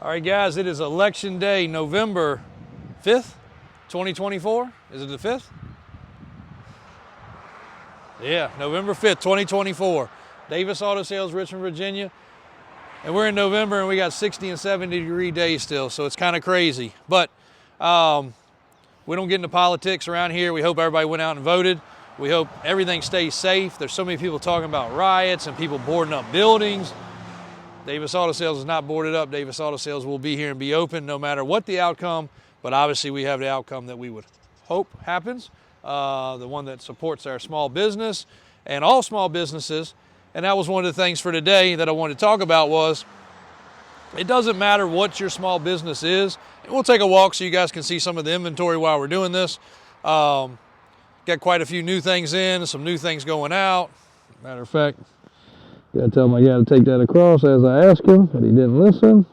All right, guys, it is Election Day, November 5th, 2024. Is it the 5th? Yeah, November 5th, 2024. Davis Auto Sales, Richmond, Virginia. And we're in November and we got 60 and 70-degree days still, so it's kind of crazy. But we don't get into politics around here. We hope everybody went out and voted. We hope everything stays safe. There's so many people talking about riots and people boarding up buildings. Davis Auto Sales is not boarded up. Davis Auto Sales will be here and be open no matter what the outcome, but obviously we have the outcome that we would hope happens, the one that supports our small business and all small businesses. And that was one of the things for today that I wanted to talk about was it doesn't matter what your small business is. And we'll take a walk so you guys can see some of the inventory while we're doing this. Got quite a few new things in, some new things going out. Matter of fact, got to tell him I got to take that across as I asked him, but he didn't listen.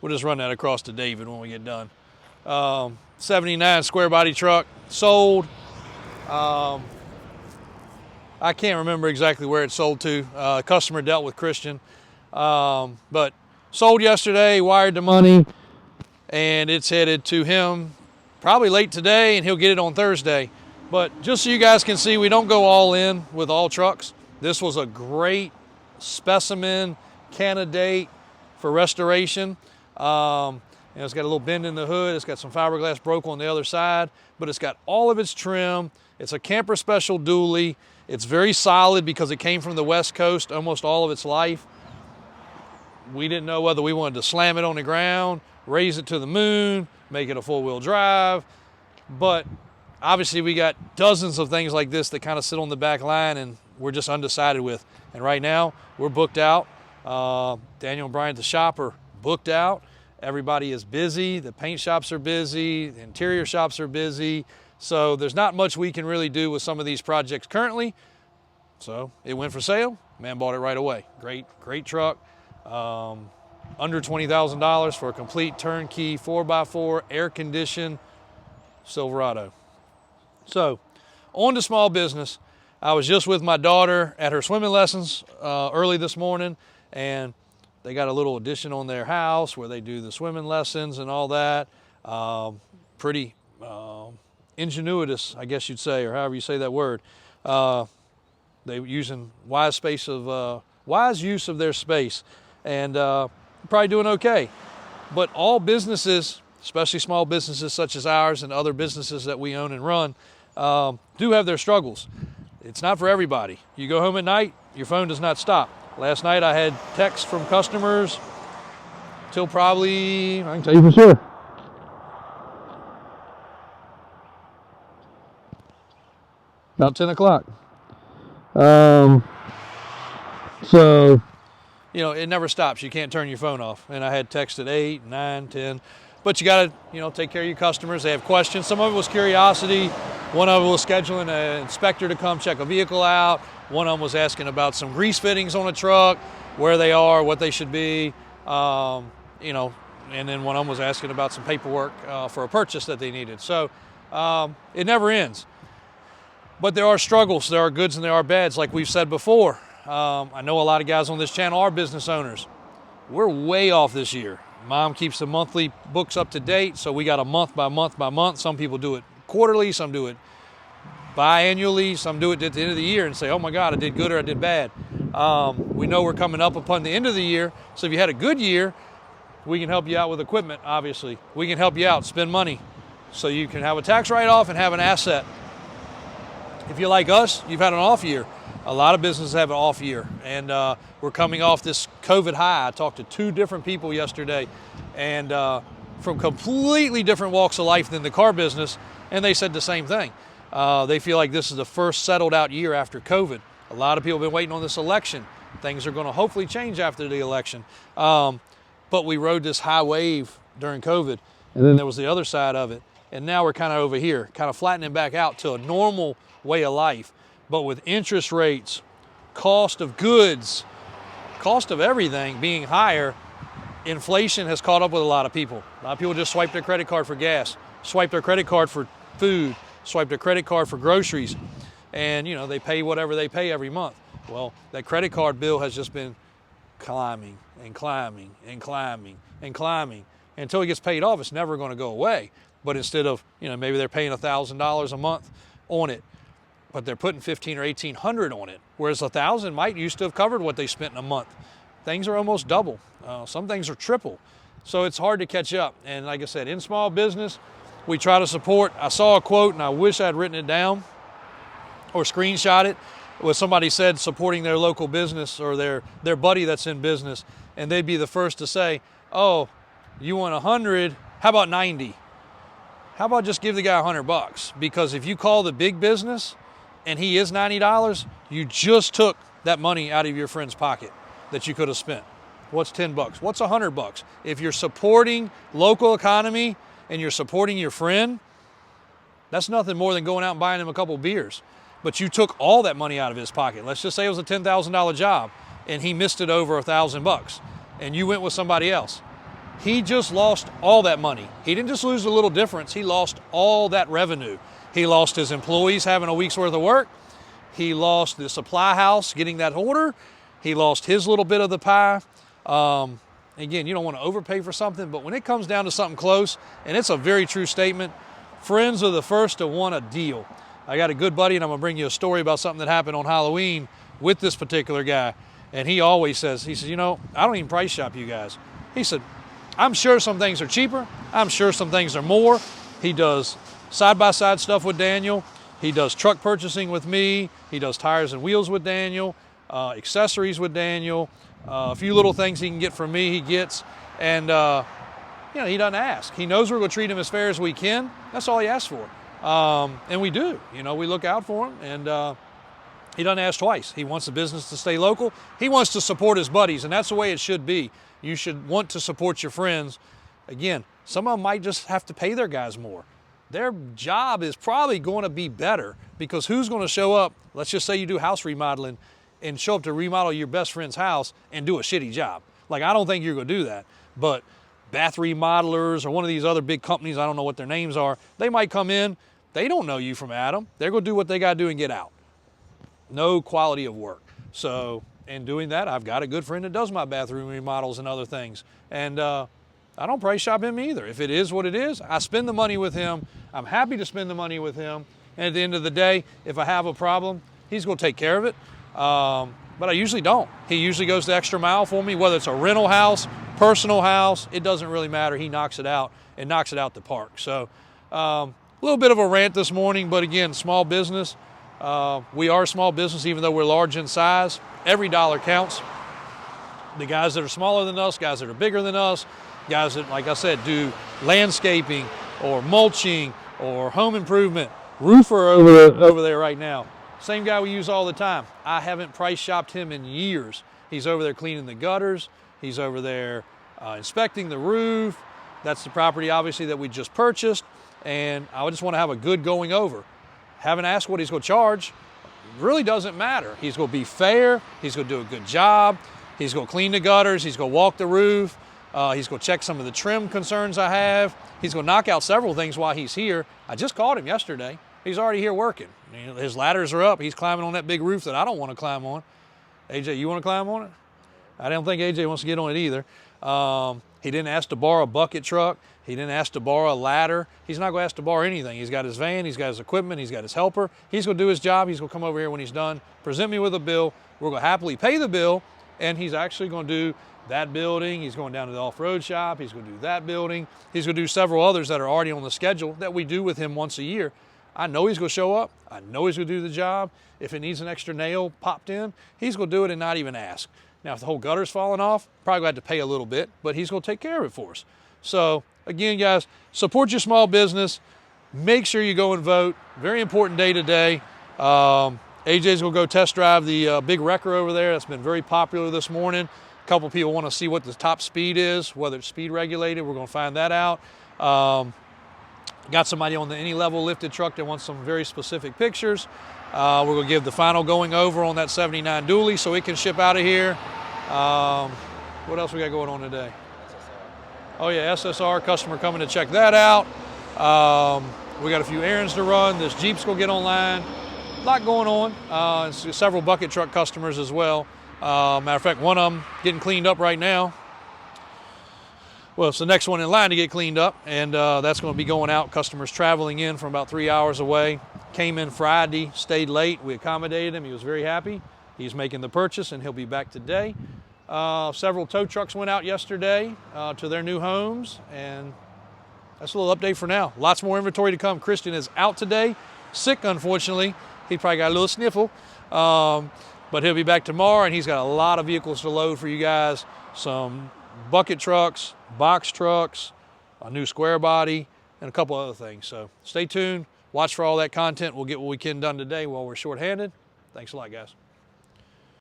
We'll just run that across to David when we get done. 79 square body truck, sold. I can't remember exactly where it sold to. Customer dealt with Christian. But sold yesterday, wired the money, and it's headed to him probably late today, and he'll get it on Thursday. But just so you guys can see, we don't go all in with all trucks. This was a great specimen candidate for restoration. It's got a little bend in the hood. It's got some fiberglass broke on the other side, but it's got all of its trim. It's a camper special dually. It's very solid because it came from the West Coast almost all of its life. We didn't know whether we wanted to slam it on the ground, raise it to the moon, make it a four-wheel drive, but obviously we got dozens of things like this that kind of sit on the back line and we're just undecided with. And right now we're booked out. Daniel and Brian at the shop are booked out. Everybody is busy. The paint shops are busy. The interior shops are busy. So there's not much we can really do with some of these projects currently. So it went for sale. Man bought it right away. Great truck. Under $20,000 for a complete turnkey 4x4 air-conditioned Silverado. So on to small business. I was just with my daughter at her swimming lessons early this morning, and they got a little addition on their house where they do the swimming lessons and all that. Pretty ingenuitous, I guess you'd say, or however you say that word. They're using wise use of their space, and probably doing okay. But all businesses, especially small businesses such as ours and other businesses that we own and run, do have their struggles. It's not for everybody. You go home at night, your phone does not stop. Last night I had texts from customers till probably, I can tell you for sure, about 10 o'clock. So, you know, it never stops. You can't turn your phone off. And I had texts at 8, 9, 10. But you got to, take care of your customers. They have questions. Some of it was curiosity. One of it was scheduling an inspector to come check a vehicle out. One of them was asking about some grease fittings on a truck, where they are, what they should be, and then one of them was asking about some paperwork for a purchase that they needed. So it never ends. But there are struggles. There are goods and there are bads, like we've said before. I know a lot of guys on this channel are business owners. We're way off this year. Mom keeps the monthly books up to date, so we got a month by month by month. Some people do it quarterly, some do it biannually, some do it at the end of the year and say, oh my God, I did good or I did bad. We know we're coming up upon the end of the year, so if you had a good year, we can help you out with equipment, obviously. We can help you out, spend money, so you can have a tax write-off and have an asset. If you're like us, you've had an off year. A lot of businesses have an off year, and we're coming off this COVID high. I talked to 2 different people yesterday, and from completely different walks of life than the car business, and they said the same thing. They feel like this is the first settled out year after COVID. A lot of people have been waiting on this election. Things are going to hopefully change after the election. But we rode this high wave during COVID, and then there was the other side of it, and now we're kind of over here, kind of flattening back out to a normal way of life. But with interest rates, cost of goods, cost of everything being higher, inflation has caught up with a lot of people. A lot of people just swipe their credit card for gas, swipe their credit card for food, swipe their credit card for groceries, and they pay whatever they pay every month. Well, that credit card bill has just been climbing and climbing and climbing and climbing until it gets paid off. It's never going to go away. But instead of, maybe they're paying $1,000 a month on it, but they're putting $1,500 or $1,800 on it, whereas $1,000 might used to have covered what they spent in a month. Things are almost double. Some things are triple. So it's hard to catch up. And like I said, in small business, we try to support. I saw a quote, and I wish I'd written it down or screenshot it, where somebody said supporting their local business or their buddy that's in business, and they'd be the first to say, oh, you want 100, how about 90? How about just give the guy $100? Because if you call the big business and he is $90, you just took that money out of your friend's pocket that you could have spent. What's $10? What's $100? If you're supporting local economy and you're supporting your friend, that's nothing more than going out and buying him a couple beers. But you took all that money out of his pocket. Let's just say it was a $10,000 job and he missed it over $1,000 and you went with somebody else. He just lost all that money. He didn't just lose a little difference. He lost all that revenue. He lost his employees having a week's worth of work. He lost the supply house getting that order. He lost his little bit of the pie. Again, you don't want to overpay for something, but when it comes down to something close, and it's a very true statement, friends are the first to want a deal. I got a good buddy, and I'm going to bring you a story about something that happened on Halloween with this particular guy. And he always says, I don't even price shop you guys. He said, I'm sure some things are cheaper. I'm sure some things are more. He does side-by-side stuff with Daniel. He does truck purchasing with me. He does tires and wheels with Daniel, accessories with Daniel. A few little things he can get from me, he gets. And, he doesn't ask. He knows we're going to treat him as fair as we can. That's all he asks for. And we do. We look out for him. And he doesn't ask twice. He wants the business to stay local. He wants to support his buddies, and that's the way it should be. You should want to support your friends. Again, some of them might just have to pay their guys more. Their job is probably going to be better because who's going to show up, let's just say you do house remodeling, and show up to remodel your best friend's house and do a shitty job. Like, I don't think you're going to do that. But bath remodelers or one of these other big companies, I don't know what their names are, they might come in, they don't know you from Adam. They're going to do what they got to do and get out. No quality of work. So in doing that, I've got a good friend that does my bathroom remodels and other things. And I don't price shop him either. If it is what it is, I spend the money with him. I'm happy to spend the money with him. And at the end of the day, if I have a problem, he's going to take care of it. But I usually don't. He usually goes the extra mile for me, whether it's a rental house, personal house, it doesn't really matter. He knocks it out and knocks it out the park. So a little bit of a rant this morning, but again, small business. We are a small business, even though we're large in size. Every dollar counts. The guys that are smaller than us, guys that are bigger than us, guys that, like I said, do landscaping or mulching or home improvement. Roofer over there right now. Same guy we use all the time. I haven't price shopped him in years. He's over there cleaning the gutters. He's over there inspecting the roof. That's the property, obviously, that we just purchased. And I just want to have a good going over. Haven't asked what he's going to charge. Really doesn't matter. He's going to be fair. He's going to do a good job. He's going to clean the gutters. He's going to walk the roof. He's going to check some of the trim concerns I have. He's going to knock out several things while he's here. I just called him yesterday. He's already here working. His ladders are up. He's climbing on that big roof that I don't want to climb on. AJ, you want to climb on it? I don't think AJ wants to get on it either. He didn't ask to borrow a bucket truck. He didn't ask to borrow a ladder. He's not going to ask to borrow anything. He's got his van. He's got his equipment. He's got his helper. He's going to do his job. He's going to come over here when he's done, present me with a bill. We're going to happily pay the bill, and he's actually going to do that building. He's going down to the off-road shop. He's going to do that building. He's going to do several others that are already on the schedule that we do with him once a year. I know he's going to show up. I know he's going to do the job. If it needs an extra nail popped in, he's going to do it and not even ask. Now, if the whole gutter's falling off, probably going to have to pay a little bit, but he's going to take care of it for us. So, again, guys, support your small business. Make sure you go and vote. Very important day today. AJ's going to go test drive the big wrecker over there. That's been very popular this morning. A couple people want to see what the top speed is, whether it's speed regulated. We're going to find that out. Got somebody on the any level lifted truck that wants some very specific pictures. We're going to give the final going over on that 79 dually so it can ship out of here. What else we got going on today? Oh yeah, SSR, customer coming to check that out. We got a few errands to run. This Jeep's going to get online. A lot going on. Several bucket truck customers as well. Matter of fact, one of them getting cleaned up right now. Well, it's the next one in line to get cleaned up, and that's going to be going out. Customers traveling in from about 3 hours away. Came in Friday, stayed late. We accommodated him. He was very happy. He's making the purchase, and he'll be back today. Several tow trucks went out yesterday to their new homes, and that's a little update for now. Lots more inventory to come. Christian is out today, sick, unfortunately. He probably got a little sniffle, but he'll be back tomorrow, and he's got a lot of vehicles to load for you guys. Some bucket trucks, box trucks, a new square body, and a couple other things. So stay tuned, watch for all that content. We'll get what we can done today while we're shorthanded. Thanks a lot, guys.